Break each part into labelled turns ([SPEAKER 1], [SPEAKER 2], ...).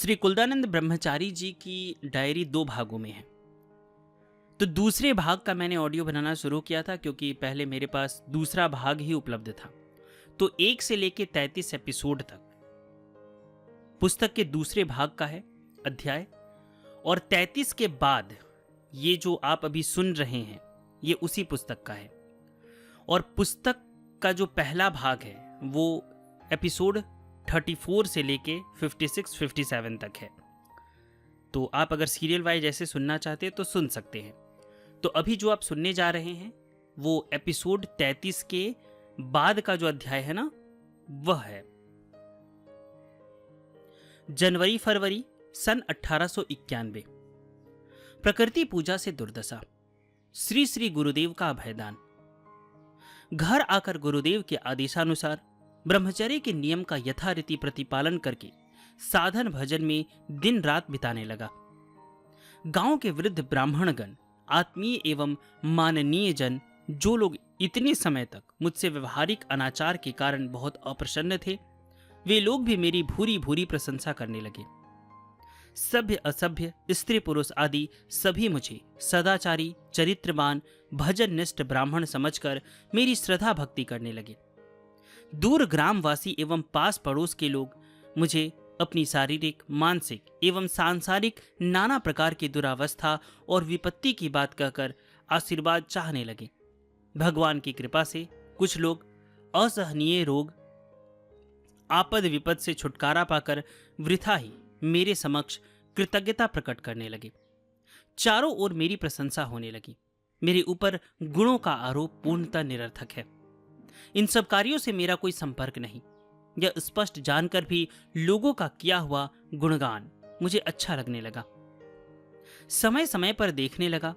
[SPEAKER 1] श्री कुलदानंद ब्रह्मचारी जी की डायरी 2 भागों में है। तो दूसरे भाग का मैंने ऑडियो बनाना शुरू किया था क्योंकि पहले मेरे पास दूसरा भाग ही उपलब्ध था। तो 1 से लेके 33 एपिसोड तक पुस्तक के दूसरे भाग का है अध्याय, और 33 के बाद ये जो आप अभी सुन रहे हैं ये उसी पुस्तक का है। और पुस्तक का जो पहला भाग है वो एपिसोड 34 से लेके 56-57 तक है। तो आप अगर सीरियल वाइज ऐसे सुनना चाहते हैं तो सुन सकते हैं। तो अभी जो आप सुनने जा रहे हैं वो एपिसोड 33 के बाद का जो अध्याय है ना, वह है जनवरी फरवरी सन 1891। प्रकृति पूजा से दुर्दशा, श्री श्री गुरुदेव का अभयदान। घर आकर गुरुदेव के आदेशानुसार ब्रह्मचर्य के नियम का यथारीति प्रतिपालन करके साधन भजन में दिन रात बिताने लगा। गांव के वृद्ध ब्राह्मणगण, आत्मीय एवं माननीय जन, जो लोग इतने समय तक मुझसे व्यवहारिक अनाचार के कारण बहुत अप्रसन्न थे, वे लोग भी मेरी भूरी भूरी प्रशंसा करने लगे। सभ्य असभ्य, स्त्री पुरुष आदि सभी मुझे सदाचारी, चरित्रवान, भजन निष्ठ ब्राह्मण समझकर मेरी श्रद्धा भक्ति करने लगे। दूर ग्रामवासी एवं पास पड़ोस के लोग मुझे अपनी शारीरिक, मानसिक एवं सांसारिक नाना प्रकार की दुरावस्था और विपत्ति की बात कहकर आशीर्वाद चाहने लगे। भगवान की कृपा से कुछ लोग असहनीय रोग, आपद विपद से छुटकारा पाकर वृथा ही मेरे समक्ष कृतज्ञता प्रकट करने लगे। चारों ओर मेरी प्रशंसा होने लगी। मेरे ऊपर गुणों का आरोप पूर्णतः निरर्थक है। इन सब कार्यों से मेरा कोई संपर्क नहीं। यह स्पष्ट जानकर भी लोगों का किया हुआ गुणगान मुझे अच्छा लगने लगा। समय समय पर देखने लगा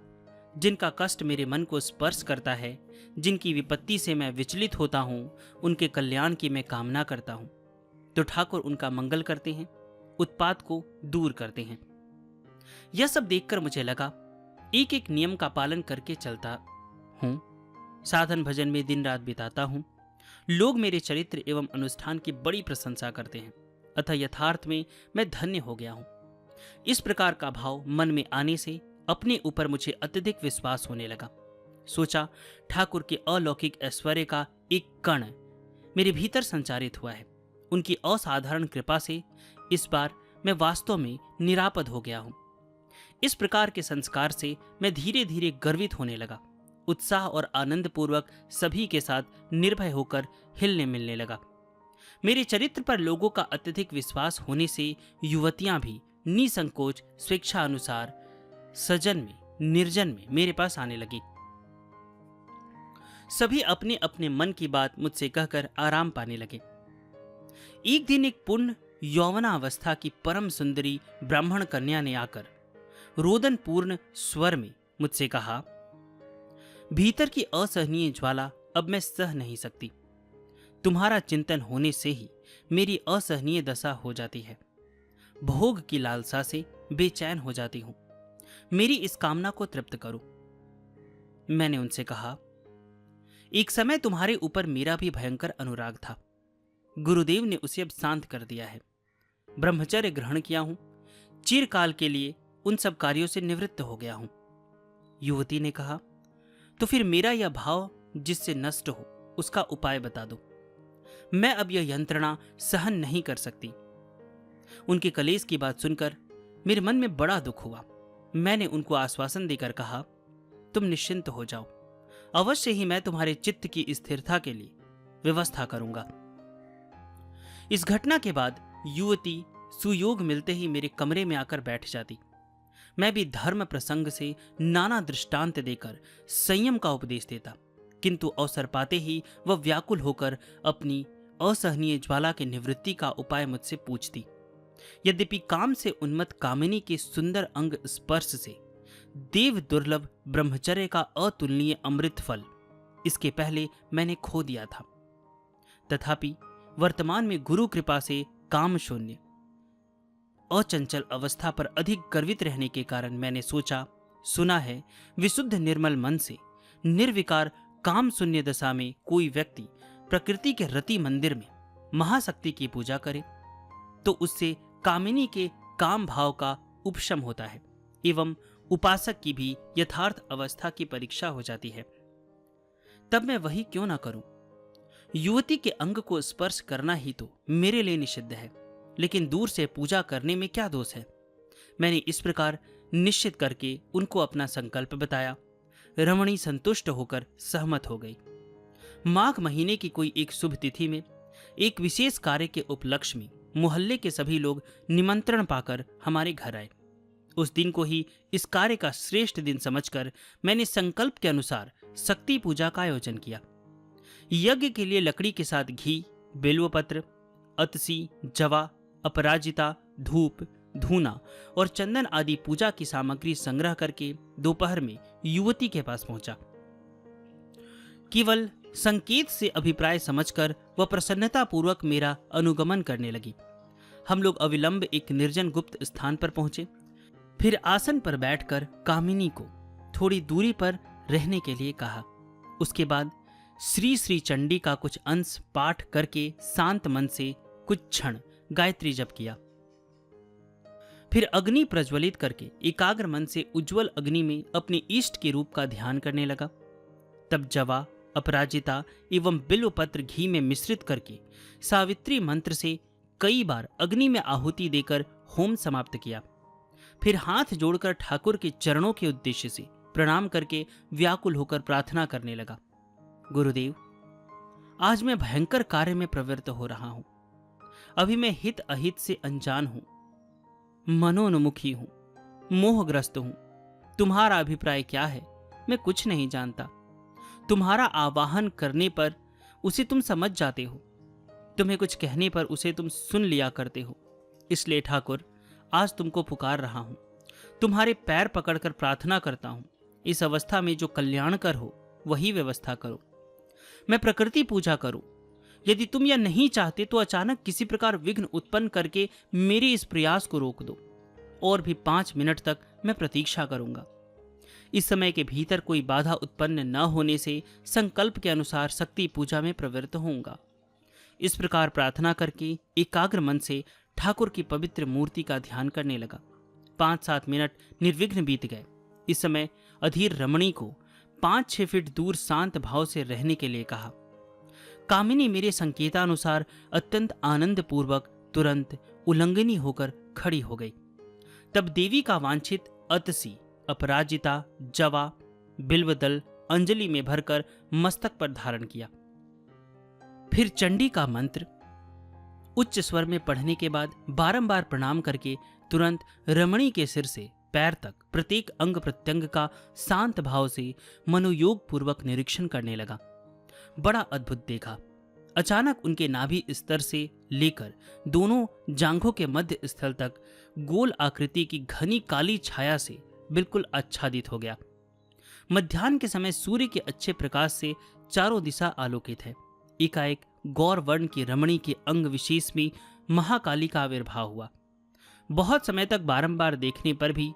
[SPEAKER 1] जिनका कष्ट मेरे मन को स्पर्श करता है, जिनकी विपत्ति से मैं विचलित होता हूं, उनके कल्याण की मैं कामना करता हूं, तो ठाकुर उनका मंगल करते हैं, उत्पात को दूर करते हैं। यह सब देखकर मुझे लगा एक एक नियम का पालन करके चलता हूं, साधन भजन में दिन रात बिताता हूं, लोग मेरे चरित्र एवं अनुष्ठान की बड़ी प्रशंसा करते हैं, अतः यथार्थ में मैं धन्य हो गया हूं। इस प्रकार का भाव मन में आने से अपने ऊपर मुझे अत्यधिक विश्वास होने लगा। सोचा ठाकुर के अलौकिक ऐश्वर्य का एक कण मेरे भीतर संचारित हुआ है। उनकी असाधारण कृपा से इस बार मैं वास्तव में निरापद हो गया हूं। इस प्रकार के संस्कार से मैं धीरे धीरे गर्वित होने लगा। उत्साह और आनंद पूर्वक सभी के साथ निर्भय होकर हिलने मिलने लगा। मेरे चरित्र पर लोगों का अत्यधिक विश्वास होने से युवतियां भी निसंकोच स्वेच्छा अनुसार सजन में, निर्जन में मेरे पास आने लगी। सभी अपने अपने मन की बात मुझसे कहकर आराम पाने लगे। एक दिन एक पूर्ण यौवनावस्था की परम सुंदरी ब्राह्मण कन्या ने आकर रोदन पूर्ण स्वर में मुझसे कहा, भीतर की असहनीय ज्वाला अब मैं सह नहीं सकती। तुम्हारा चिंतन होने से ही मेरी असहनीय दशा हो जाती है। भोग की लालसा से बेचैन हो जाती हूं। मेरी इस कामना को तृप्त करो। मैंने उनसे कहा, एक समय तुम्हारे ऊपर मेरा भी भयंकर अनुराग था। गुरुदेव ने उसे अब शांत कर दिया है। ब्रह्मचर्य ग्रहण किया हूं। चिरकाल के लिए उन सब कार्यों से निवृत्त हो गया हूं। युवती ने कहा, तो फिर मेरा यह भाव जिससे नष्ट हो उसका उपाय बता दो। मैं अब यह यंत्रणा सहन नहीं कर सकती। उनके कलेश की बात सुनकर मेरे मन में बड़ा दुख हुआ। मैंने उनको आश्वासन देकर कहा, तुम निश्चिंत हो जाओ, अवश्य ही मैं तुम्हारे चित्त की स्थिरता के लिए व्यवस्था करूंगा। इस घटना के बाद युवती सुयोग मिलते ही मेरे कमरे में आकर बैठ जाती। मैं भी धर्म प्रसंग से नाना दृष्टांत देकर संयम का उपदेश देता, किंतु अवसर पाते ही वह व्याकुल होकर अपनी असहनीय ज्वाला की निवृत्ति का उपाय मुझसे पूछती। यद्यपि काम से उन्मत्त कामिनी के सुंदर अंग स्पर्श से देव दुर्लभ ब्रह्मचर्य का अतुलनीय अमृत फल इसके पहले मैंने खो दिया था, तथापि वर्तमान में गुरु कृपा से काम शून्य अचंचल अवस्था पर अधिक गर्वित रहने के कारण मैंने सोचा, सुना है विशुद्ध निर्मल मन से निर्विकार काम शून्य दशा में कोई व्यक्ति प्रकृति के रति मंदिर में महाशक्ति की पूजा करे तो उससे कामिनी के काम भाव का उपशम होता है एवं उपासक की भी यथार्थ अवस्था की परीक्षा हो जाती है। तब मैं वही क्यों ना करूं? युवती के अंग को स्पर्श करना ही तो मेरे लिए निषिद्ध है, लेकिन दूर से पूजा करने में क्या दोष है? मैंने इस प्रकार निश्चित करके उनको अपना संकल्प बताया। रमणी संतुष्ट होकर सहमत हो गई। माघ महीने की कोई एक शुभ तिथि में एक विशेष कार्य के उपलक्ष्य में मोहल्ले के सभी लोग निमंत्रण पाकर हमारे घर आए। उस दिन को ही इस कार्य का श्रेष्ठ दिन समझकर मैंने संकल्प के अनुसार शक्ति पूजा का आयोजन किया। यज्ञ के लिए लकड़ी के साथ घी, बेलवपत्र, अतसी, जवा, अपराजिता, धूप, धूना और चंदन आदि पूजा की सामग्री संग्रह करके दोपहर में युवती के पास पहुंचा। केवल संकेत से अभिप्राय समझकर वह प्रसन्नता पूर्वक मेरा अनुगमन करने लगी। हम लोग अविलंब एक निर्जन गुप्त स्थान पर पहुंचे। फिर आसन पर बैठकर कामिनी को थोड़ी दूरी पर रहने के लिए कहा। उसके बाद श्री श्री चंडी का कुछ अंश पाठ करके शांत मन से कुछ क्षण गायत्री जप किया। फिर अग्नि प्रज्वलित करके एकाग्र मन से उज्जवल अग्नि में अपने इष्ट के रूप का ध्यान करने लगा। तब जवा, अपराजिता एवं बिल्वपत्र घी में मिश्रित करके सावित्री मंत्र से कई बार अग्नि में आहुति देकर होम समाप्त किया। फिर हाथ जोड़कर ठाकुर के चरणों के उद्देश्य से प्रणाम करके व्याकुल होकर प्रार्थना करने लगा। गुरुदेव, आज मैं भयंकर कार्य में प्रवृत्त हो रहा हूं। अभी मैं हित अहित से अनजान हूं, मनोन्मुखी हूं, मोहग्रस्त हूं। तुम्हारा अभिप्राय क्या है? मैं कुछ नहीं जानता। तुम्हारा आवाहन करने पर उसे तुम समझ जाते हो, तुम्हें कुछ कहने पर उसे तुम सुन लिया करते हो। इसलिए ठाकुर, आज तुमको पुकार रहा हूं, तुम्हारे पैर पकड़कर प्रार्थना करता हूं। इस अवस्था में जो कल्याणकर हो वही व्यवस्था करो। मैं प्रकृति पूजा करूं। यदि तुम यह नहीं चाहते तो अचानक किसी प्रकार विघ्न उत्पन्न करके मेरे इस प्रयास को रोक दो। और भी 5 मिनट तक मैं प्रतीक्षा करूंगा। इस समय के भीतर कोई बाधा उत्पन्न न होने से संकल्प के अनुसार शक्ति पूजा में प्रवृत्त होऊंगा। इस प्रकार प्रार्थना करके एकाग्र मन से ठाकुर की पवित्र मूर्ति का ध्यान करने लगा। 5-7 मिनट निर्विघ्न बीत गए। इस समय अधीर रमणी को 5-6 फीट दूर शांत भाव से रहने के लिए कहा। कामिनी मेरे संकेतानुसार अत्यंत आनंद पूर्वक तुरंत उल्लंघनी होकर खड़ी हो गई। तब देवी का वांछित अतसी, अपराजिता, जवा, बिल्वदल अंजलि में भरकर मस्तक पर धारण किया। फिर चंडी का मंत्र उच्च स्वर में पढ़ने के बाद बारंबार प्रणाम करके तुरंत रमणी के सिर से पैर तक प्रत्येक अंग प्रत्यंग का शांत भाव से मनोयोग पूर्वक निरीक्षण करने लगा। बड़ा अद्भुत देखा। अचानक उनके नाभि स्तर से लेकर दोनों जांघों के मध्य स्थल तक गोल आकृति की घनी काली छाया से बिल्कुल आच्छादित हो गया। मध्याह्न के समय सूर्य के अच्छे प्रकाश से चारों दिशा आलोकित है। एकाएक गौर वर्ण की रमणी के अंग विशेष में महाकाली का आविर्भाव हुआ। बहुत समय तक बारंबार देखने पर भी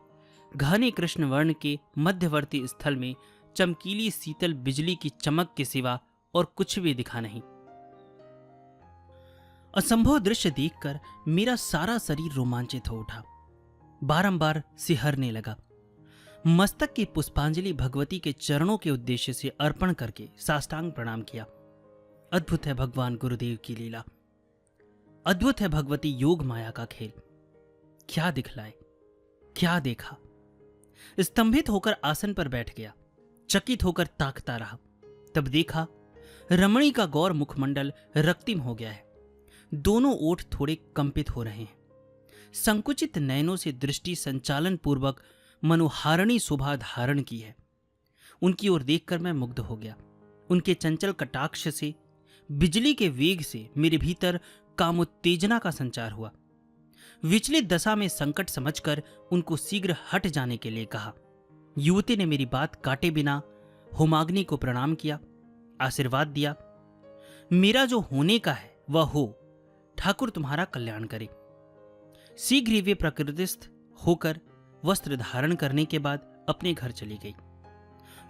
[SPEAKER 1] घने कृष्ण वर्ण के मध्यवर्ती स्थल में चमकीली शीतल बिजली की चमक के सिवा और कुछ भी दिखा नहीं। असंभव दृश्य देखकर मेरा सारा शरीर रोमांचित हो उठा, बारंबार सिहरने लगा। मस्तक की पुष्पांजलि भगवती के चरणों के उद्देश्य से अर्पण करके साष्टांग प्रणाम किया। अद्भुत है भगवान गुरुदेव की लीला, अद्भुत है भगवती योग माया का खेल। क्या दिखलाए, क्या देखा। स्तंभित होकर आसन पर बैठ गया, चकित होकर ताकता रहा। तब देखा रमणी का गौर मुखमंडल रक्तिम हो गया है। दोनों ओठ थोड़े कंपित हो रहे हैं। संकुचित नयनों से दृष्टि संचालन पूर्वक मनोहारिणी शोभा धारण की है। उनकी ओर देखकर मैं मुग्ध हो गया। उनके चंचल कटाक्ष से, बिजली के वेग से मेरे भीतर कामोत्तेजना का संचार हुआ। विचलित दशा में संकट समझकर उनको शीघ्र हट जाने के लिए कहा। युवती ने मेरी बात काटे बिना होमाग्नि को प्रणाम किया, आशीर्वाद दिया। मेरा जो होने का है वह हो, ठाकुर तुम्हारा कल्याण करे। शीघ्र ही वे प्रकृतिस्थ होकर वस्त्र धारण करने के बाद अपने घर चली गई।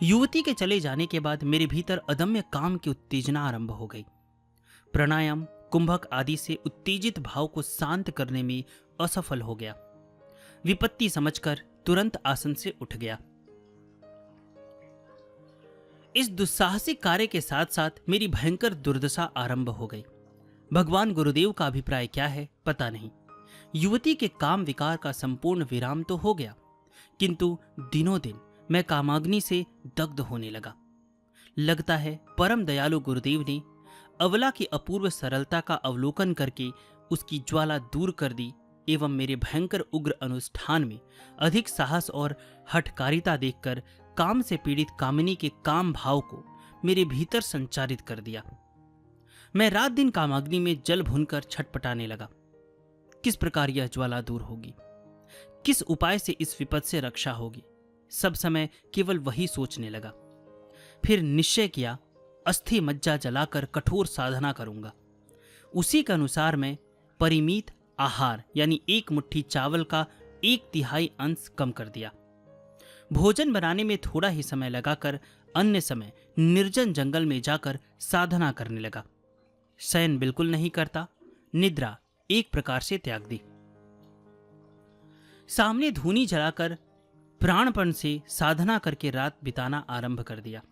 [SPEAKER 1] युवती के चले जाने के बाद मेरे भीतर अदम्य काम की उत्तेजना आरंभ हो गई। प्राणायाम, कुंभक आदि से उत्तेजित भाव को शांत करने में असफल हो गया। विपत्ति समझकर तुरंत आसन से उठ गया। इस दुस्साहसिक कार्य के साथ साथ मेरी भयंकर दुर्दशा आरंभ हो गई। भगवान गुरुदेव का अभिप्राय क्या है पता नहीं। युवती के काम विकार का संपूर्ण विराम तो हो गया, किंतु दिनों दिन मैं कामाग्नि से दग्ध होने लगा। लगता है परम दयालु गुरुदेव ने अवला की अपूर्व सरलता का अवलोकन करके उसकी ज्वाला दूर कर दी एवं मेरे भयंकर उग्र अनुष्ठान में अधिक साहस और हठकारिता देखकर काम से पीड़ित कामिनी के काम भाव को मेरे भीतर संचारित कर दिया। मैं रात दिन कामाग्नि में जल भूनकर छटपटाने लगा। किस प्रकार यह ज्वाला दूर होगी, किस उपाय से इस विपद से रक्षा होगी, सब समय केवल वही सोचने लगा। फिर निश्चय किया अस्थि मज्जा जलाकर कठोर साधना करूंगा। उसी के अनुसार मैं परिमित आहार यानी 1 मुट्ठी चावल का 1/3 अंश कम कर दिया। भोजन बनाने में थोड़ा ही समय लगाकर अन्य समय निर्जन जंगल में जाकर साधना करने लगा। शयन बिल्कुल नहीं करता, निद्रा एक प्रकार से त्याग दी। सामने धूनी जलाकर प्राणपण से साधना करके रात बिताना आरंभ कर दिया।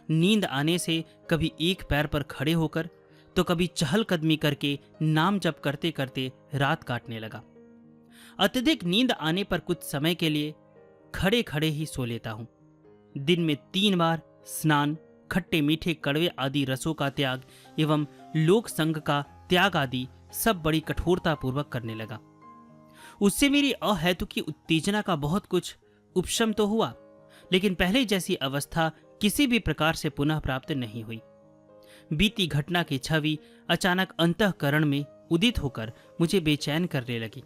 [SPEAKER 1] नींद आने से कभी एक पैर पर खड़े होकर तो कभी चहलकदमी करके नाम जप करते करते रात काटने लगा। अत्यधिक नींद आने पर कुछ समय के लिए खड़े खड़े ही सो लेता हूं। दिन में 3 बार स्नान, खट्टे मीठे कड़वे आदि रसों का त्याग एवं लोक संग का त्याग आदि सब बड़ी कठोरता पूर्वक करने लगा। उससे मेरी अहेतुकी उत्तेजना का बहुत कुछ उपशम तो हुआ, लेकिन पहले जैसी अवस्था किसी भी प्रकार से पुनः प्राप्त नहीं हुई। बीती घटना की छवि अचानक अंतःकरण में उदित होकर मुझे बेचैन करने लगी।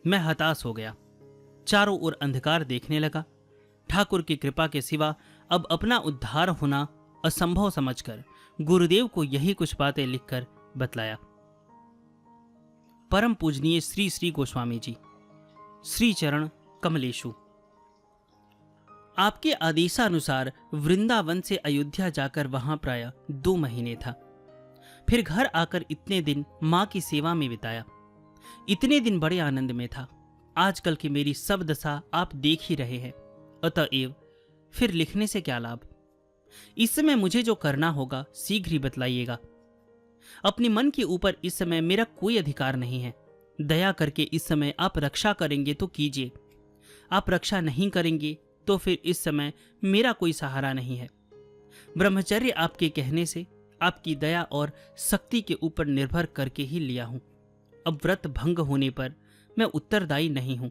[SPEAKER 1] मैं हताश हो गया, चारों ओर अंधकार देखने लगा। ठाकुर की कृपा के सिवा अब अपना उद्धार होना असंभव समझकर गुरुदेव को यही कुछ बातें लिखकर बतलाया। परम पूजनीय श्री श्री गोस्वामी जी, श्री चरण कमलेशु, आपके आदेशानुसार वृंदावन से अयोध्या जाकर वहां प्रायः 2 महीने था। फिर घर आकर इतने दिन मां की सेवा में बिताया। इतने दिन बड़े आनंद में था। आजकल की मेरी सब दशा आप देख ही रहे हैं, अतएव फिर लिखने से क्या लाभ। इस समय मुझे जो करना होगा शीघ्र ही बतलाइएगा। अपने मन के ऊपर इस समय मेरा कोई अधिकार नहीं है। दया करके इस समय आप रक्षा करेंगे तो कीजिए, आप रक्षा नहीं करेंगे तो फिर इस समय मेरा कोई सहारा नहीं है। ब्रह्मचर्य आपके कहने से आपकी दया और शक्ति के ऊपर निर्भर करके ही लिया हूं। अब व्रत भंग होने पर मैं उत्तरदायी नहीं हूं।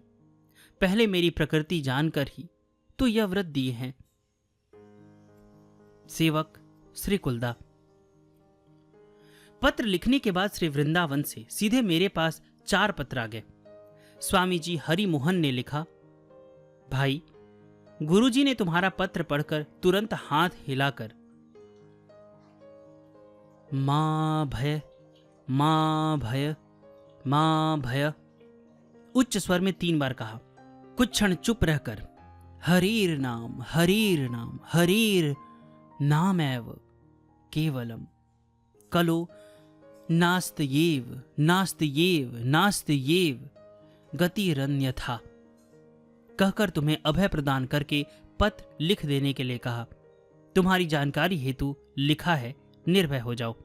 [SPEAKER 1] पहले मेरी प्रकृति जानकर ही तो यह व्रत दिए हैं। सेवक श्री कुलदा। पत्र लिखने के बाद श्री वृंदावन से सीधे मेरे पास 4 पत्र आ गए। स्वामी जी हरि मोहन ने लिखा, भाई गुरुजी ने तुम्हारा पत्र पढ़कर तुरंत हाथ हिलाकर मां भय मां भय मां भय उच्च स्वर में 3 बार कहा। कुछ क्षण चुप रहकर हरीर नाम हरीर नाम हरीर नाम एव केवलम कलो नास्त्येव नास्त्येव नास्त्येव गतिरन्यथा कहकर तुम्हें अभय प्रदान करके पत्र लिख देने के लिए कहा। तुम्हारी जानकारी हेतु लिखा है, निर्भय हो जाओ।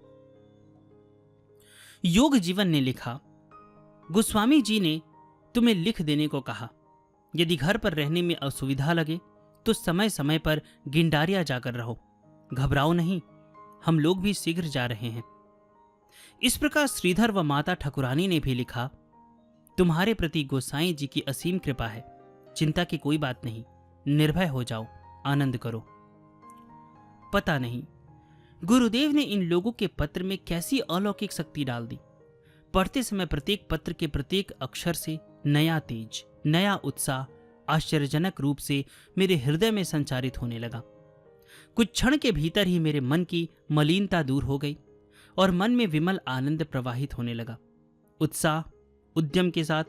[SPEAKER 1] योग जीवन ने लिखा, गोस्वामी जी ने तुम्हें लिख देने को कहा। यदि घर पर रहने में असुविधा लगे तो समय समय पर गिंडारिया जाकर रहो। घबराओ नहीं, हम लोग भी शीघ्र जा रहे हैं। इस प्रकार श्रीधर व माता ठकुरानी ने भी लिखा, तुम्हारे प्रति गोसाई जी की असीम कृपा है। चिंता की कोई बात नहीं, निर्भय हो जाओ, आनंद करो। पता नहीं गुरुदेव ने इन लोगों के पत्र में कैसी अलौकिक शक्ति डाल दी। पढ़ते समय प्रत्येक पत्र के प्रत्येक अक्षर से नया तेज, नया उत्साह आश्चर्यजनक रूप से मेरे हृदय में संचारित होने लगा। कुछ क्षण के भीतर ही मेरे मन की मलिनता दूर हो गई और मन में विमल आनंद प्रवाहित होने लगा। उत्साह उद्यम के साथ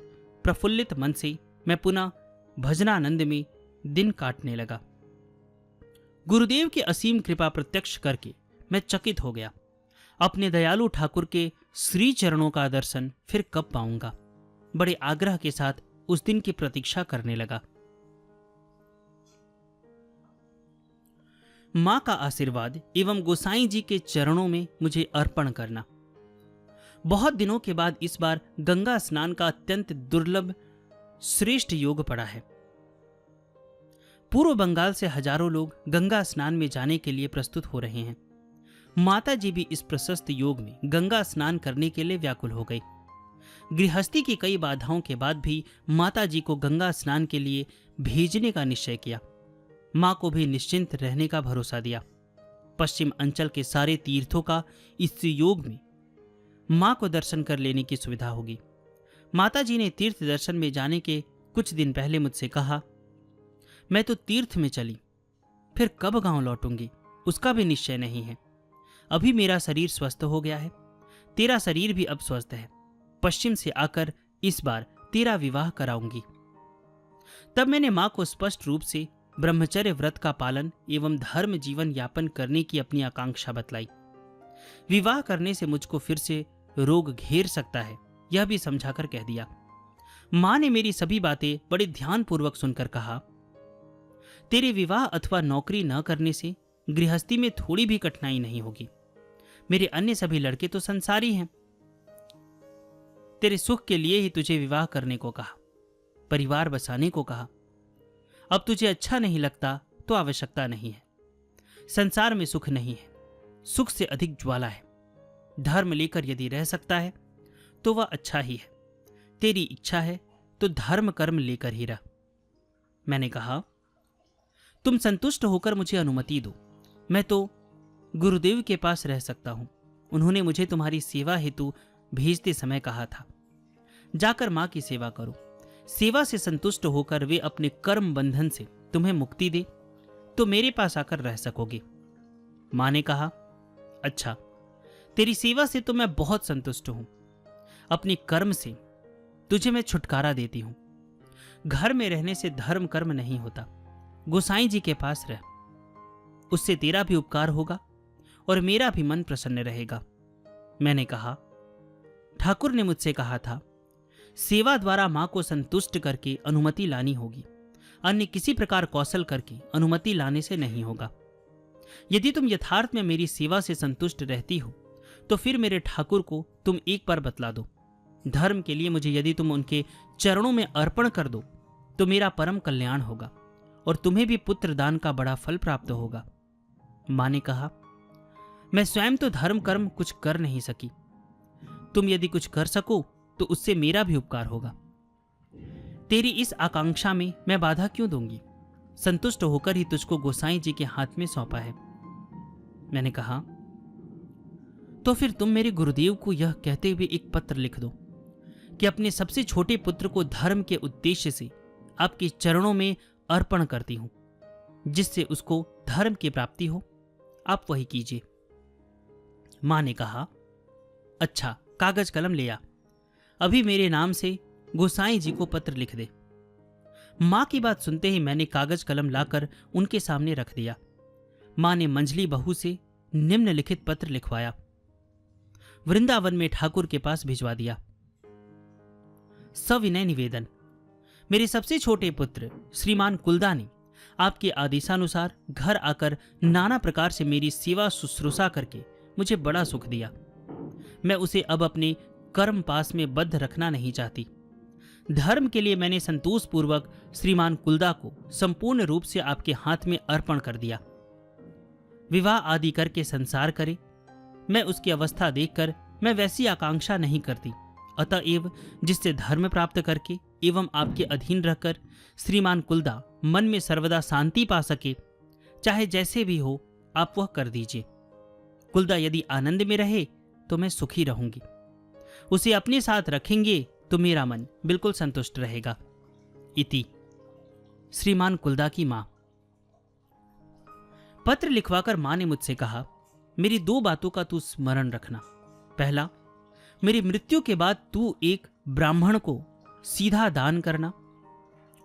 [SPEAKER 1] प्रफुल्लित मन से मैं पुनः भजनानंद में दिन काटने लगा। गुरुदेव की असीम कृपा प्रत्यक्ष करके मैं चकित हो गया। अपने दयालु ठाकुर के श्री चरणों का दर्शन फिर कब पाऊंगा। बड़े आग्रह के साथ उस दिन की प्रतीक्षा करने लगा। मां का आशीर्वाद एवं गोसाई जी के चरणों में मुझे अर्पण करना। बहुत दिनों के बाद इस बार गंगा स्नान का अत्यंत दुर्लभ श्रेष्ठ योग पड़ा है। पूर्व बंगाल से हजारों लोग गंगा स्नान में जाने के लिए प्रस्तुत हो रहे हैं। माता जी भी इस प्रशस्त योग में गंगा स्नान करने के लिए व्याकुल हो गई। गृहस्थी की कई बाधाओं के बाद भी माता जी को गंगा स्नान के लिए भेजने का निश्चय किया। मां को भी निश्चिंत रहने का भरोसा दिया। पश्चिम अंचल के सारे तीर्थों का इस योग में मां को दर्शन कर लेने की सुविधा होगी। माता जी ने तीर्थ दर्शन में जाने के कुछ दिन पहले मुझसे कहा, मैं तो तीर्थ में चली, फिर कब गांव लौटूंगी उसका भी निश्चय नहीं है। अभी मेरा शरीर स्वस्थ हो गया है, तेरा शरीर भी अब स्वस्थ है। पश्चिम से आकर इस बार तेरा विवाह कराऊंगी। तब मैंने मां को स्पष्ट रूप से ब्रह्मचर्य व्रत का पालन एवं धर्म जीवन यापन करने की अपनी आकांक्षा बतलाई। विवाह करने से मुझको फिर से रोग घेर सकता है, यह भी समझाकर कह दिया। मां ने मेरी सभी बातें बड़े ध्यानपूर्वक सुनकर कहा, तेरे विवाह अथवा नौकरी न करने से गृहस्थी में थोड़ी भी कठिनाई नहीं होगी। मेरे अन्य सभी लड़के तो संसारी हैं। तेरे सुख के लिए ही तुझे विवाह करने को कहा, परिवार बसाने को कहा। अब तुझे अच्छा नहीं लगता तो आवश्यकता नहीं है। संसार में सुख नहीं है, सुख से अधिक ज्वाला है। धर्म लेकर यदि रह सकता है तो वह अच्छा ही है। तेरी इच्छा है तो धर्म कर्म लेकर ही रह। मैंने कहा, तुम संतुष्ट होकर मुझे अनुमति दो, मैं तो गुरुदेव के पास रह सकता हूं। उन्होंने मुझे तुम्हारी सेवा हेतु भेजते समय कहा था, जाकर मां की सेवा करो। सेवा से संतुष्ट होकर वे अपने कर्म बंधन से तुम्हें मुक्ति दे तो मेरे पास आकर रह सकोगे। मां ने कहा, अच्छा, तेरी सेवा से तो मैं बहुत संतुष्ट हूं। अपने कर्म से तुझे मैं छुटकारा देती हूं। घर में रहने से धर्म कर्म नहीं होता। गोसाई जी के पास रह, उससे तेरा भी उपकार होगा और मेरा भी मन प्रसन्न रहेगा। मैंने कहा, ठाकुर ने मुझसे कहा था, सेवा द्वारा मां को संतुष्ट करके अनुमति लानी होगी, अन्य किसी प्रकार कौशल करके अनुमति लाने से नहीं होगा। यदि तुम यथार्थ में मेरी सेवा से संतुष्ट रहती हो तो फिर मेरे ठाकुर को तुम एक बार बतला दो। धर्म के लिए मुझे यदि तुम उनके चरणों में अर्पण कर दो तो मेरा परम कल्याण होगा और तुम्हें भी पुत्र दान का बड़ा फल प्राप्त होगा। मां ने कहा, मैं स्वयं तो धर्म कर्म कुछ कर नहीं सकी, तुम यदि कुछ कर सको तो उससे मेरा भी उपकार होगा। तेरी इस आकांक्षा में मैं बाधा क्यों दूंगी? संतुष्ट होकर ही तुझको गोसाई जी के हाथ में सौंपा है। मैंने कहा, तो फिर तुम मेरे गुरुदेव को यह कहते हुए एक पत्र लिख दो कि अपने सबसे छोटे पुत्र को धर्म के उद्देश्य से आपके चरणों में अर्पण करती हूं, जिससे उसको धर्म की प्राप्ति हो। आप वही कीजिए। मां ने कहा, अच्छा, कागज कलम ले आ, अभी मेरे नाम से गोसाई जी को पत्र लिख दे। मां की बात सुनते ही मैंने कागज कलम लाकर उनके सामने रख दिया। मां ने मंझली बहू से निम्नलिखित पत्र लिखवाया, वृंदावन में ठाकुर के पास भिजवा दिया। सविनय निवेदन, मेरे सबसे छोटे पुत्र श्रीमान कुलदा ने आपके आदेशानुसार घर आकर नाना प्रकार से मेरी सेवा शुश्रूषा करके मुझे बड़ा सुख दिया। मैं उसे अब अपने कर्म पास में बद्ध रखना नहीं चाहती। धर्म के लिए मैंने संतोष पूर्वक श्रीमान कुलदा को संपूर्ण रूप से आपके हाथ में अर्पण कर दिया। विवाह आदि करके संसार करे, मैं उसकी अवस्था देखकर मैं वैसी आकांक्षा नहीं करती। अतएव जिससे धर्म प्राप्त करके एवं आपके अधीन रहकर श्रीमान कुलदा मन में सर्वदा शांति पा सके, चाहे जैसे भी हो आप वह कर दीजिए। कुलदा यदि आनंद में रहे तो मैं सुखी रहूंगी, उसे अपने साथ रखेंगे तो मेरा मन बिल्कुल संतुष्ट रहेगा। इति श्रीमान कुलदा की मां। पत्र लिखवाकर मां ने मुझसे कहा, मेरी दो बातों का तू स्मरण रखना। पहला, मेरी मृत्यु के बाद तू एक ब्राह्मण को सीधा दान करना,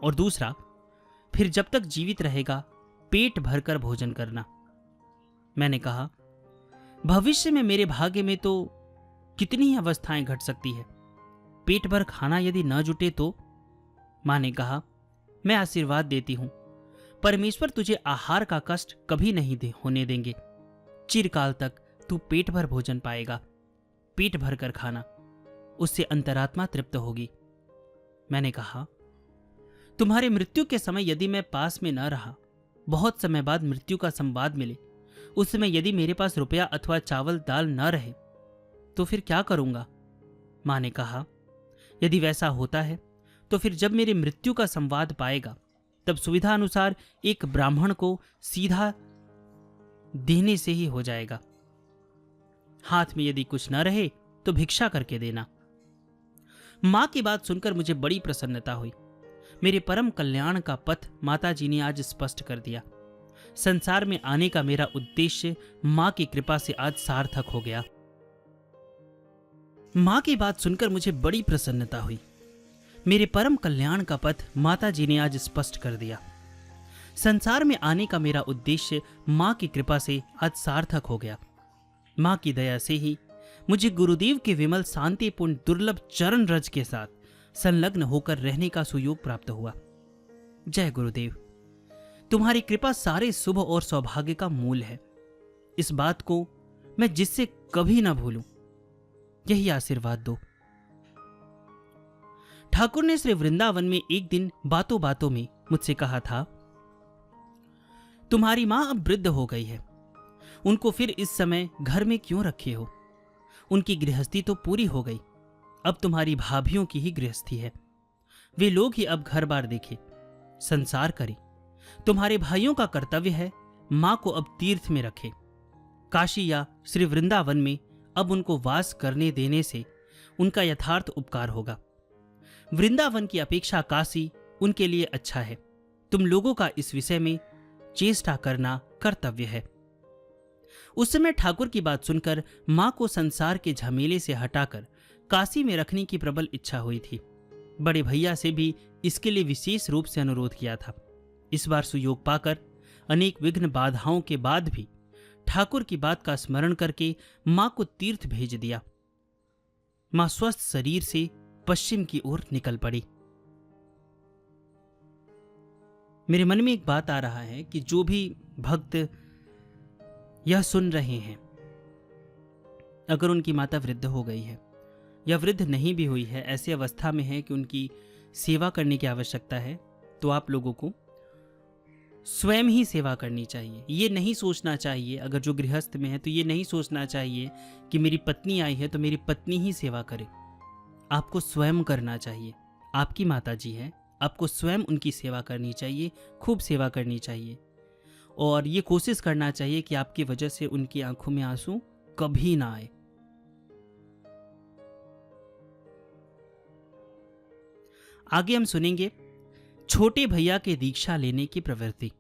[SPEAKER 1] और दूसरा, फिर जब तक जीवित रहेगा पेट भरकर भोजन करना। मैंने कहा, भविष्य में मेरे भाग्य में तो कितनी ही अवस्थाएं घट सकती है, पेट भर खाना यदि न जुटे तो। माँ ने कहा, मैं आशीर्वाद देती हूं, परमेश्वर तुझे आहार का कष्ट कभी नहीं होने देंगे। चिरकाल तक तू पेट भर भोजन पाएगा। पेट भर कर खाना, उससे अंतरात्मा तृप्त होगी। मैंने कहा, तुम्हारे मृत्यु के समय यदि मैं पास में न रहा, बहुत समय बाद मृत्यु का संवाद मिले, उस समय यदि मेरे पास रुपया अथवा चावल दाल न रहे, तो फिर क्या करूंगा? मां ने कहा, यदि वैसा होता है तो फिर जब मेरी मृत्यु का संवाद पाएगा, तब सुविधा अनुसार एक ब्राह्मण को सीधा देने से ही हो जाएगा। हाथ में यदि कुछ न रहे तो भिक्षा करके देना। मां की बात सुनकर मुझे बड़ी प्रसन्नता हुई। मेरे परम कल्याण का पथ माताजी ने आज स्पष्ट कर दिया। संसार में आने का मेरा उद्देश्य मां की कृपा से आज सार्थक हो गया। मां की बात सुनकर मुझे बड़ी प्रसन्नता हुई। मेरे परम कल्याण का पथ माताजी ने आज स्पष्ट कर दिया। संसार में आने का मेरा उद्देश्य मां की कृपा से आज सार्थक हो गया। मां की दया से ही मुझे गुरुदेव के विमल शांतिपूर्ण दुर्लभ चरण रज के साथ संलग्न होकर रहने का सुयोग प्राप्त हुआ। जय गुरुदेव, तुम्हारी कृपा सारे शुभ और सौभाग्य का मूल है। इस बात को मैं जिससे कभी ना भूलूं, यही आशीर्वाद दो। ठाकुर ने श्री वृंदावन में एक दिन बातों बातों में मुझसे कहा था, तुम्हारी मां अब वृद्ध हो गई है, उनको फिर इस समय घर में क्यों रखे हो? उनकी गृहस्थी तो पूरी हो गई, अब तुम्हारी भाभियों की ही गृहस्थी है। वे लोग ही अब घर बार देखे, संसार करे। तुम्हारे भाइयों का कर्तव्य है मां को अब तीर्थ में रखे। काशी या श्री वृंदावन में अब उनको वास करने देने से उनका यथार्थ उपकार होगा। वृंदावन की अपेक्षा काशी उनके लिए अच्छा है। तुम लोगों का इस विषय में चेष्टा करना कर्तव्य है। उस समय ठाकुर की बात सुनकर मां को संसार के झमेले से हटाकर काशी में रखने की प्रबल इच्छा हुई थी। बड़े भैया से भी इसके लिए विशेष रूप से अनुरोध किया था। इस बार सुयोग पाकर अनेक विघ्न बाधाओं के बाद भी ठाकुर की बात का स्मरण करके मां को तीर्थ भेज दिया। मां स्वस्थ शरीर से पश्चिम की ओर निकल पड़ी। मेरे मन में एक बात आ रहा है कि जो भी भक्त यह सुन रहे हैं, अगर उनकी माता वृद्ध हो गई है या वृद्ध नहीं भी हुई है, ऐसी अवस्था में है कि उनकी सेवा करने की आवश्यकता है, तो आप लोगों को स्वयं ही सेवा करनी चाहिए। ये नहीं सोचना चाहिए, अगर जो गृहस्थ में है तो ये नहीं सोचना चाहिए कि मेरी पत्नी आई है तो मेरी पत्नी ही सेवा करे। आपको स्वयं करना चाहिए। आपकी माता जी है, आपको स्वयं उनकी सेवा करनी चाहिए, खूब सेवा करनी चाहिए। और ये कोशिश करना चाहिए कि आपकी वजह से उनकी आंखों में आंसू कभी ना आए। आगे हम सुनेंगे छोटे भैया के दीक्षा लेने की प्रवृत्ति।